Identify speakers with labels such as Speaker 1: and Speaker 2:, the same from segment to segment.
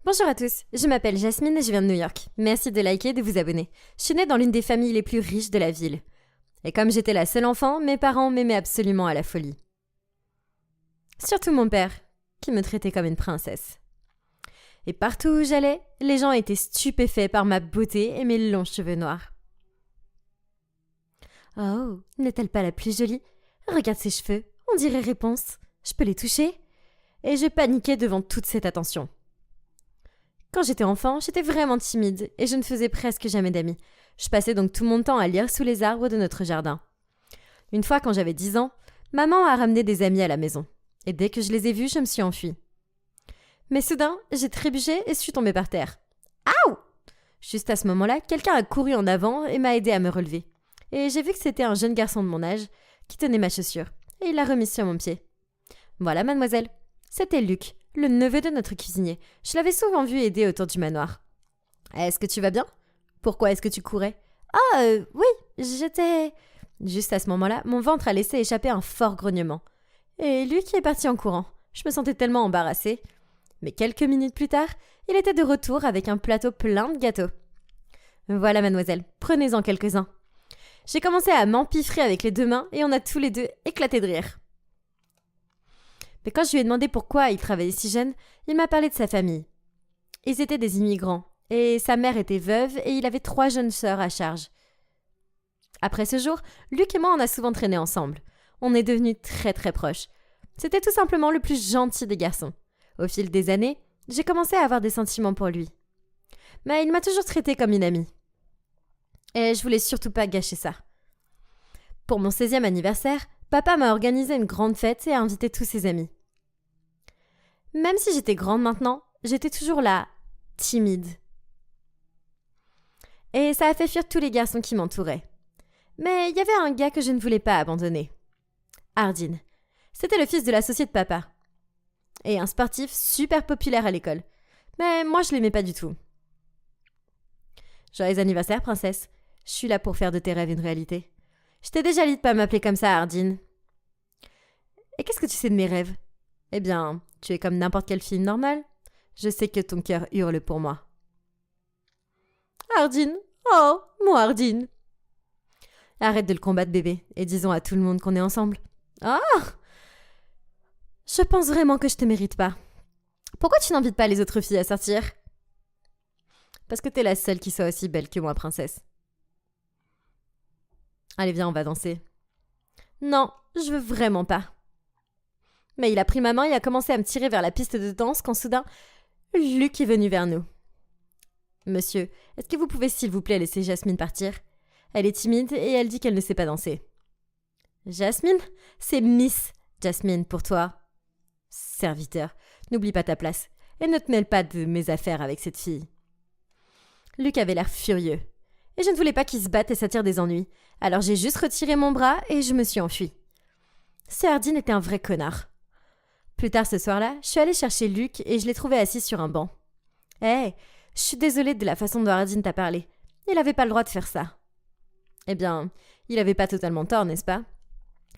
Speaker 1: Bonjour à tous, je m'appelle Jasmine et je viens de New York. Merci de liker et de vous abonner. Je suis née dans l'une des familles les plus riches de la ville. Et comme j'étais la seule enfant, mes parents m'aimaient absolument à la folie. Surtout mon père, qui me traitait comme une princesse. Et partout où j'allais, les gens étaient stupéfaits par ma beauté et mes longs cheveux noirs. Oh, n'est-elle pas la plus jolie? Regarde ses cheveux, on dirait Réponse. Je peux les toucher? Et je paniquais devant toute cette attention. Quand j'étais enfant, j'étais vraiment timide et je ne faisais presque jamais d'amis. Je passais donc tout mon temps à lire sous les arbres de notre jardin. Une fois, quand j'avais 10 ans, maman a ramené des amis à la maison. Et dès que je les ai vus, je me suis enfuie. Mais soudain, j'ai trébuché et suis tombée par terre. Aouh! Juste à ce moment-là, quelqu'un a couru en avant et m'a aidée à me relever. Et j'ai vu que c'était un jeune garçon de mon âge qui tenait ma chaussure. Et il l'a remise sur mon pied. Voilà, mademoiselle. C'était Luc, le neveu de notre cuisinier. Je l'avais souvent vu aider autour du manoir. Est-ce que tu vas bien? Pourquoi est-ce que tu courais? Oui, j'étais... Juste à ce moment-là, mon ventre a laissé échapper un fort grognement. Et Luc est parti en courant. Je me sentais tellement embarrassée. Mais quelques minutes plus tard, il était de retour avec un plateau plein de gâteaux. Voilà, mademoiselle, prenez-en quelques-uns. J'ai commencé à m'empiffrer avec les deux mains et on a tous les deux éclaté de rire. Mais quand je lui ai demandé pourquoi il travaillait si jeune, il m'a parlé de sa famille. Ils étaient des immigrants, et sa mère était veuve et il avait 3 jeunes sœurs à charge. Après ce jour, Luc et moi on a souvent traîné ensemble. On est devenus très très proches. C'était tout simplement le plus gentil des garçons. Au fil des années, j'ai commencé à avoir des sentiments pour lui. Mais il m'a toujours traitée comme une amie. Et je voulais surtout pas gâcher ça. Pour mon 16e anniversaire, papa m'a organisé une grande fête et a invité tous ses amis. Même si j'étais grande maintenant, j'étais toujours là, timide. Et ça a fait fuir tous les garçons qui m'entouraient. Mais il y avait un gars que je ne voulais pas abandonner. Hardin. C'était le fils de l'associé de papa. Et un sportif super populaire à l'école. Mais moi, je l'aimais pas du tout. Joyeux anniversaire, princesse. Je suis là pour faire de tes rêves une réalité. Je t'ai déjà dit de pas m'appeler comme ça, Hardin. Et qu'est-ce que tu sais de mes rêves? Eh bien, tu es comme n'importe quelle fille normale. Je sais que ton cœur hurle pour moi. Hardin, oh, mon Hardin. Arrête de le combattre, bébé, et disons à tout le monde qu'on est ensemble. Ah! Je pense vraiment que je te mérite pas. Pourquoi tu n'invites pas les autres filles à sortir? Parce que t'es la seule qui soit aussi belle que moi, princesse. Allez, viens, on va danser. Non, je veux vraiment pas. Mais il a pris ma main et a commencé à me tirer vers la piste de danse quand soudain, Luc est venu vers nous. Monsieur, est-ce que vous pouvez s'il vous plaît laisser Jasmine partir? Elle est timide et elle dit qu'elle ne sait pas danser. Jasmine? C'est Miss Jasmine pour toi. Serviteur, n'oublie pas ta place et ne te mêle pas de mes affaires avec cette fille. Luc avait l'air furieux et je ne voulais pas qu'il se batte et s'attire des ennuis, alors j'ai juste retiré mon bras et je me suis enfuie. Ce Hardin était un vrai connard. Plus tard ce soir-là, je suis allée chercher Luc et je l'ai trouvé assis sur un banc. Hé, je suis désolée de la façon dont Hardin t'a parlé. Il n'avait pas le droit de faire ça. Eh bien, il n'avait pas totalement tort, n'est-ce pas?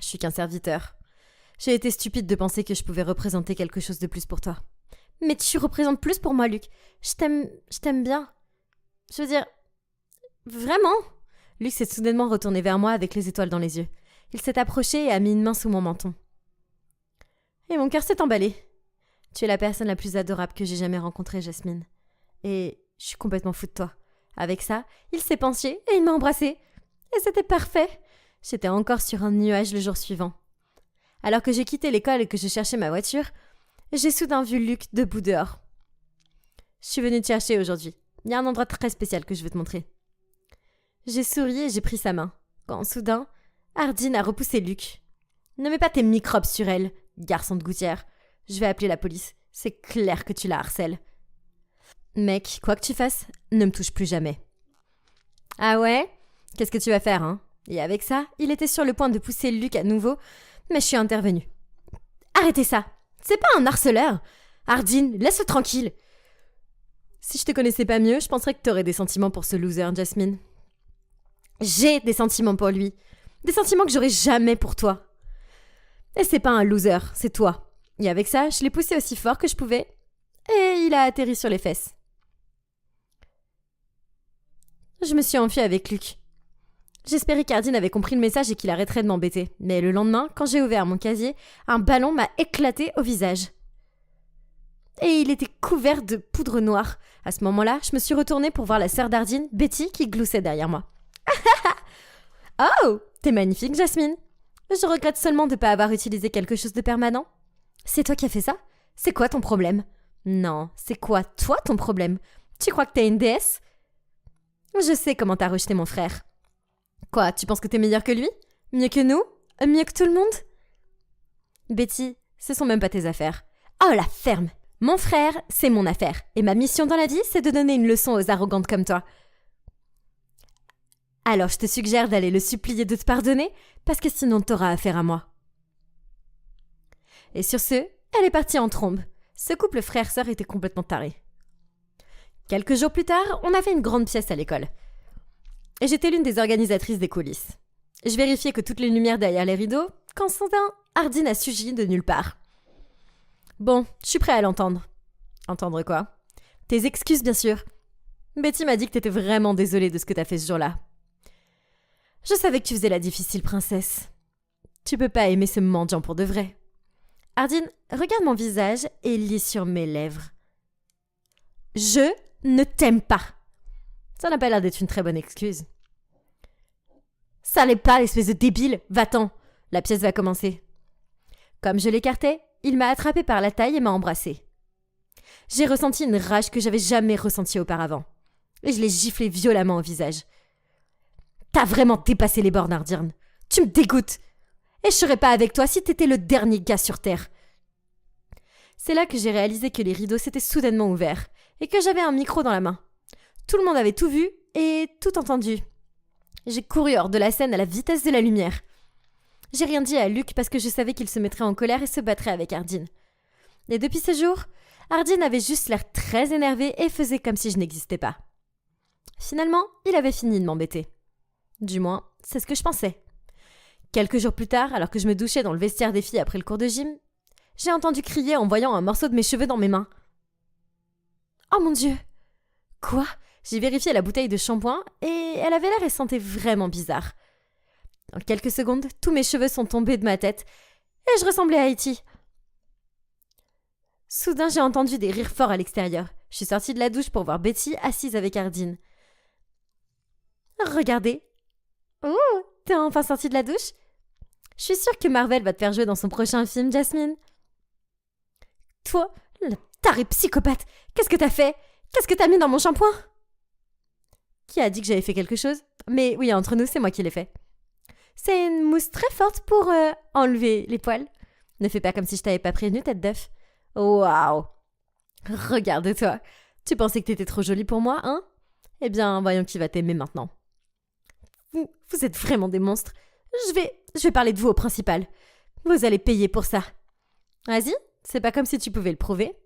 Speaker 1: Je suis qu'un serviteur. J'ai été stupide de penser que je pouvais représenter quelque chose de plus pour toi. Mais tu représentes plus pour moi, Luc. Je t'aime bien. Je veux dire... Vraiment? Luc s'est soudainement retourné vers moi avec les étoiles dans les yeux. Il s'est approché et a mis une main sous mon menton. Et mon cœur s'est emballé. Tu es la personne la plus adorable que j'ai jamais rencontrée, Jasmine. Et je suis complètement fou de toi. Avec ça, il s'est penché et il m'a embrassée. Et c'était parfait. J'étais encore sur un nuage le jour suivant. Alors que j'ai quitté l'école et que je cherchais ma voiture, j'ai soudain vu Luc debout dehors. Je suis venue te chercher aujourd'hui. Il y a un endroit très spécial que je veux te montrer. J'ai souri et j'ai pris sa main. Quand soudain, Hardin a repoussé Luc. Ne mets pas tes microbes sur elle, garçon de gouttière. Je vais appeler la police. C'est clair que tu la harcèles. Mec, quoi que tu fasses, ne me touche plus jamais. Ah ouais? Qu'est-ce que tu vas faire, hein? Et avec ça, il était sur le point de pousser Luc à nouveau, mais je suis intervenue. Arrêtez ça! C'est pas un harceleur! Hardin, laisse-le tranquille! Si je te connaissais pas mieux, je penserais que t'aurais des sentiments pour ce loser, Jasmine. J'ai des sentiments pour lui. Des sentiments que j'aurais jamais pour toi. Et c'est pas un loser, c'est toi. Et avec ça, je l'ai poussé aussi fort que je pouvais. et il a atterri sur les fesses. Je me suis enfuie avec Luc. J'espérais qu'Ardine avait compris le message et qu'il arrêterait de m'embêter. Mais le lendemain, quand j'ai ouvert mon casier, un ballon m'a éclaté au visage. Et il était couvert de poudre noire. À ce moment-là, je me suis retournée pour voir la sœur d'Ardine, Betty, qui gloussait derrière moi. Oh, t'es magnifique, Jasmine. Je regrette seulement de ne pas avoir utilisé quelque chose de permanent. C'est toi qui as fait ça? C'est quoi ton problème? Non, c'est quoi, toi, ton problème? Tu crois que t'es une déesse? Je sais comment t'as rejeté mon frère. Quoi, tu penses que t'es meilleure que lui? Mieux que nous? Mieux que tout le monde? Betty, ce sont même pas tes affaires. Oh, la ferme! Mon frère, c'est mon affaire. Et ma mission dans la vie, c'est de donner une leçon aux arrogantes comme toi. Alors, je te suggère d'aller le supplier de te pardonner, parce que sinon t'auras affaire à moi. Et sur ce, elle est partie en trombe. Ce couple frère-sœur était complètement taré. Quelques jours plus tard, on avait une grande pièce à l'école. Et j'étais l'une des organisatrices des coulisses. Je vérifiais que toutes les lumières derrière les rideaux, quand soudain, Ardine a surgi de nulle part. Bon, je suis prêt à l'entendre. Entendre quoi? Tes excuses, bien sûr. Betty m'a dit que t'étais vraiment désolée de ce que t'as fait ce jour-là. Je savais que tu faisais la difficile, princesse. Tu peux pas aimer ce mendiant pour de vrai. Ardine, regarde mon visage et lis sur mes lèvres. Je ne t'aime pas. Ça n'a pas l'air d'être une très bonne excuse. Ça l'est pas, espèce de débile. Va-t'en. La pièce va commencer. Comme je l'écartais, il m'a attrapé par la taille et m'a embrassé. J'ai ressenti une rage que j'avais jamais ressentie auparavant. Et je l'ai giflé violemment au visage. T'as vraiment dépassé les bornes, Ardine. Tu me dégoûtes. Et je serais pas avec toi si t'étais le dernier gars sur Terre. C'est là que j'ai réalisé que les rideaux s'étaient soudainement ouverts et que j'avais un micro dans la main. Tout le monde avait tout vu et tout entendu. J'ai couru hors de la scène à la vitesse de la lumière. J'ai rien dit à Luc parce que je savais qu'il se mettrait en colère et se battrait avec Ardine. Et depuis ce jour, Ardine avait juste l'air très énervé et faisait comme si je n'existais pas. Finalement, il avait fini de m'embêter. Du moins, c'est ce que je pensais. Quelques jours plus tard, alors que je me douchais dans le vestiaire des filles après le cours de gym, j'ai entendu crier en voyant un morceau de mes cheveux dans mes mains. Oh mon Dieu! Quoi? J'ai vérifié la bouteille de shampoing et elle avait l'air et sentait vraiment bizarre. En quelques secondes, tous mes cheveux sont tombés de ma tête et je ressemblais à Haïti. Soudain, j'ai entendu des rires forts à l'extérieur. Je suis sortie de la douche pour voir Betty assise avec Ardine. Regardez. Oh, t'es enfin sortie de la douche? Je suis sûre que Marvel va te faire jouer dans son prochain film, Jasmine. Toi, le taré psychopathe, qu'est-ce que t'as fait? Qu'est-ce que t'as mis dans mon shampoing? Qui a dit que j'avais fait quelque chose? Mais oui, entre nous, c'est moi qui l'ai fait. C'est une mousse très forte pour enlever les poils. Ne fais pas comme si je t'avais pas prévenu, tête d'œuf. Waouh! Regarde-toi. Tu pensais que t'étais trop jolie pour moi, hein? Eh bien, voyons qui va t'aimer maintenant. Vous êtes vraiment des monstres. Je vais parler de vous au principal. Vous allez payer pour ça. Vas-y, c'est pas comme si tu pouvais le prouver.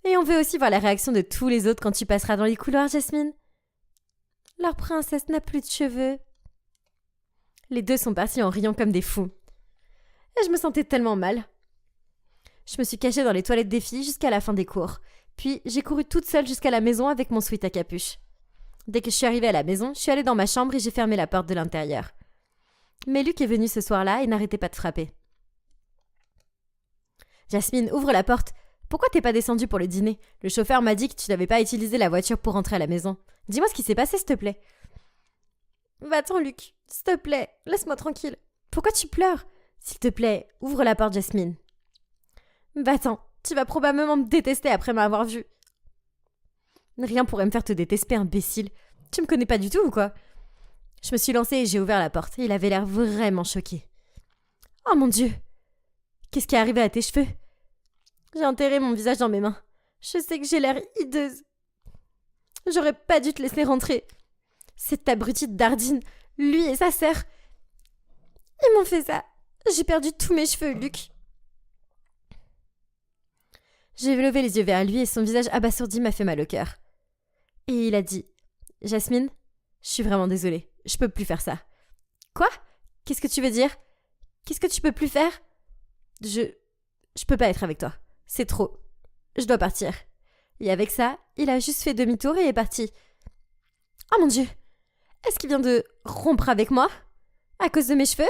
Speaker 1: Et on veut aussi voir la réaction de tous les autres quand tu passeras dans les couloirs, Jasmine. Leur princesse n'a plus de cheveux. Les deux sont partis en riant comme des fous. Et je me sentais tellement mal. Je me suis cachée dans les toilettes des filles jusqu'à la fin des cours. Puis j'ai couru toute seule jusqu'à la maison avec mon sweat à capuche. Dès que je suis arrivée à la maison, je suis allée dans ma chambre et j'ai fermé la porte de l'intérieur. Mais Luc est venu ce soir-là et n'arrêtait pas de frapper. Jasmine, ouvre la porte. Pourquoi t'es pas descendue pour le dîner? Le chauffeur m'a dit que tu n'avais pas utilisé la voiture pour rentrer à la maison. Dis-moi ce qui s'est passé, s'il te plaît. Va-t'en, Luc. S'il te plaît, laisse-moi tranquille. Pourquoi tu pleures? S'il te plaît, ouvre la porte, Jasmine. Va-t'en. Tu vas probablement me détester après m'avoir vue. Rien pourrait me faire te détester, imbécile. Tu me connais pas du tout ou quoi? Je me suis lancée et j'ai ouvert la porte. Il avait l'air vraiment choqué. Oh mon Dieu! Qu'est-ce qui est arrivé à tes cheveux? J'ai enterré mon visage dans mes mains. Je sais que j'ai l'air hideuse. J'aurais pas dû te laisser rentrer. Cette abruti d'Ardine, lui et sa sœur. Ils m'ont fait ça. J'ai perdu tous mes cheveux, Luc. J'ai levé les yeux vers lui et son visage abasourdi m'a fait mal au cœur. Et il a dit « Jasmine, je suis vraiment désolée. Je peux plus faire ça. » Quoi? Qu'est-ce que tu veux dire? Qu'est-ce que tu peux plus faire? Je peux pas être avec toi. C'est trop. je dois partir. Et avec ça, il a juste fait demi-tour et est parti. Oh mon Dieu! Est-ce qu'il vient de rompre avec moi? À cause de mes cheveux?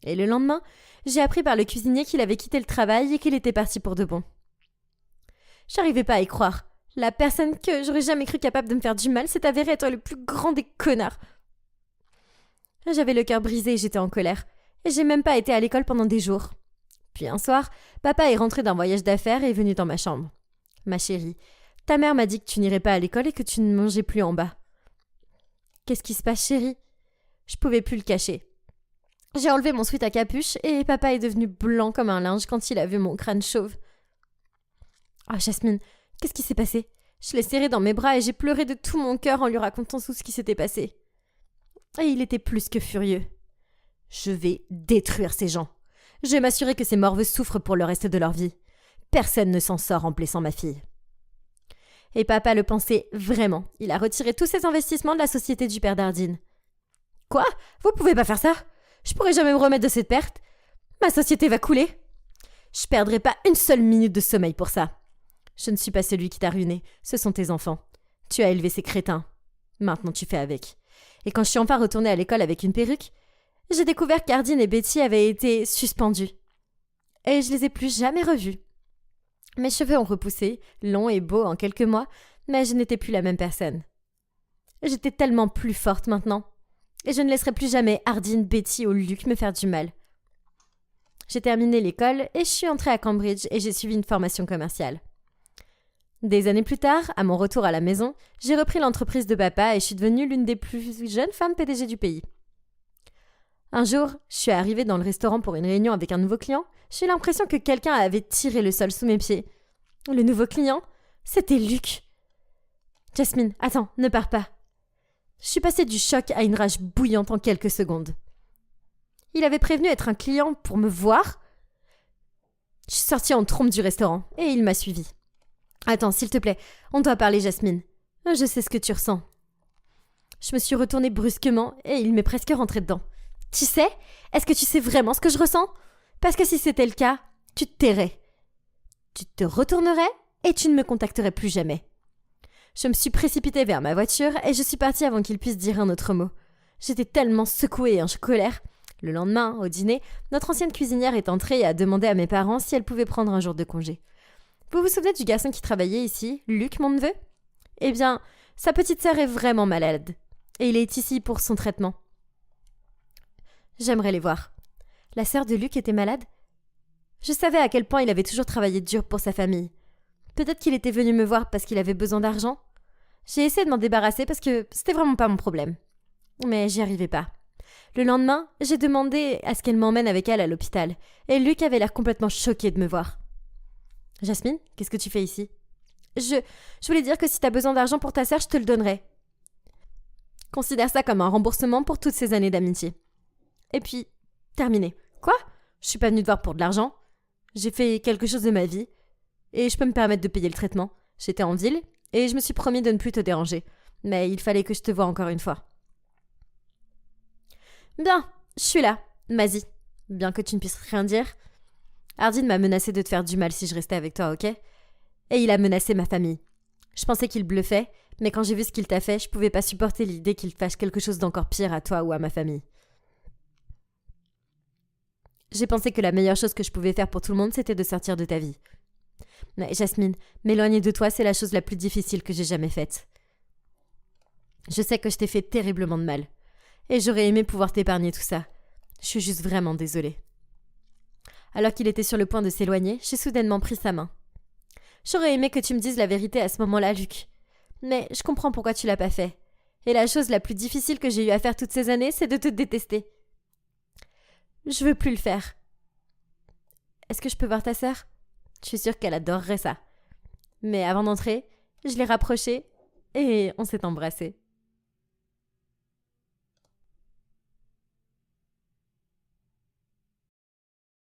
Speaker 1: Et le lendemain, j'ai appris par le cuisinier qu'il avait quitté le travail et qu'il était parti pour de bon. J'arrivais pas à y croire. La personne que j'aurais jamais cru capable de me faire du mal s'est avérée être le plus grand des connards. J'avais le cœur brisé et j'étais en colère. Et j'ai même pas été à l'école pendant des jours. Puis un soir, papa est rentré d'un voyage d'affaires et est venu dans ma chambre. Ma chérie, ta mère m'a dit que tu n'irais pas à l'école et que tu ne mangeais plus en bas. Qu'est-ce qui se passe, chérie? Je pouvais plus le cacher. J'ai enlevé mon sweat à capuche et papa est devenu blanc comme un linge quand il a vu mon crâne chauve. Ah, Jasmine, qu'est-ce qui s'est passé? Je l'ai serré dans mes bras et j'ai pleuré de tout mon cœur en lui racontant tout ce qui s'était passé. Et il était plus que furieux. Je vais détruire ces gens. Je vais m'assurer que ces morveux souffrent pour le reste de leur vie. Personne ne s'en sort en blessant ma fille. Et papa le pensait vraiment. Il a retiré tous ses investissements de la société du père d'Ardine. Quoi? Vous pouvez pas faire ça? Je pourrai jamais me remettre de cette perte. Ma société va couler. Je perdrai pas une seule minute de sommeil pour ça. Je ne suis pas celui qui t'a ruiné. Ce sont tes enfants. Tu as élevé ces crétins. Maintenant tu fais avec. Et quand je suis enfin retournée à l'école avec une perruque, j'ai découvert qu'Ardine et Betty avaient été suspendus. Et je les ai plus jamais revus. Mes cheveux ont repoussé, longs et beaux en quelques mois, mais je n'étais plus la même personne. J'étais tellement plus forte maintenant. Et je ne laisserai plus jamais Ardine, Betty ou Luc me faire du mal. J'ai terminé l'école et je suis entrée à Cambridge et j'ai suivi une formation commerciale. Des années plus tard, à mon retour à la maison, j'ai repris l'entreprise de papa et je suis devenue l'une des plus jeunes femmes PDG du pays. Un jour, je suis arrivée dans le restaurant pour une réunion avec un nouveau client. J'ai eu l'impression que quelqu'un avait tiré le sol sous mes pieds. Le nouveau client, c'était Luc. Jasmine, attends, ne pars pas. Je suis passée du choc à une rage bouillante en quelques secondes. Il avait prévenu être un client pour me voir. Je suis sortie en trompe du restaurant et il m'a suivie. Attends, s'il te plaît, on doit parler, Jasmine. Je sais ce que tu ressens. Je me suis retournée brusquement et il m'est presque rentré dedans. Tu sais? Est-ce que tu sais vraiment ce que je ressens? Parce que si c'était le cas, tu te tairais. Tu te retournerais et tu ne me contacterais plus jamais. Je me suis précipitée vers ma voiture et je suis partie avant qu'il puisse dire un autre mot. J'étais tellement secouée et en colère. Le lendemain, au dîner, notre ancienne cuisinière est entrée et a demandé à mes parents si elle pouvait prendre un jour de congé. Vous vous souvenez du garçon qui travaillait ici, Luc, mon neveu? Eh bien, sa petite sœur est vraiment malade. Et il est ici pour son traitement. J'aimerais les voir. La sœur de Luc était malade? Je savais à quel point il avait toujours travaillé dur pour sa famille. Peut-être qu'il était venu me voir parce qu'il avait besoin d'argent. J'ai essayé de m'en débarrasser parce que c'était vraiment pas mon problème. Mais j'y arrivais pas. Le lendemain, j'ai demandé à ce qu'elle m'emmène avec elle à l'hôpital. Et Luc avait l'air complètement choqué de me voir. Jasmine, qu'est-ce que tu fais ici? Je voulais dire que si t'as besoin d'argent pour ta sœur, je te le donnerai. Considère ça comme un remboursement pour toutes ces années d'amitié. Et puis, terminé. Quoi? Je suis pas venue te voir pour de l'argent. J'ai fait quelque chose de ma vie. Et je peux me permettre de payer le traitement. J'étais en ville et je me suis promis de ne plus te déranger. Mais il fallait que je te voie encore une fois. Bien, je suis là. Vas-y. Bien que tu ne puisses rien dire. Ardine m'a menacé de te faire du mal si je restais avec toi, ok? Et il a menacé ma famille. Je pensais qu'il bluffait, mais quand j'ai vu ce qu'il t'a fait, je pouvais pas supporter l'idée qu'il fasse quelque chose d'encore pire à toi ou à ma famille. J'ai pensé que la meilleure chose que je pouvais faire pour tout le monde, c'était de sortir de ta vie. Mais Jasmine, m'éloigner de toi, c'est la chose la plus difficile que j'ai jamais faite. Je sais que je t'ai fait terriblement de mal. Et j'aurais aimé pouvoir t'épargner tout ça. Je suis juste vraiment désolée. Alors qu'il était sur le point de s'éloigner, j'ai soudainement pris sa main. J'aurais aimé que tu me dises la vérité à ce moment-là, Luc. Mais je comprends pourquoi tu l'as pas fait. Et la chose la plus difficile que j'ai eu à faire toutes ces années, c'est de te détester. Je veux plus le faire. Est-ce que je peux voir ta sœur? Je suis sûre qu'elle adorerait ça. Mais avant d'entrer, je l'ai rapprochée et on s'est embrassés.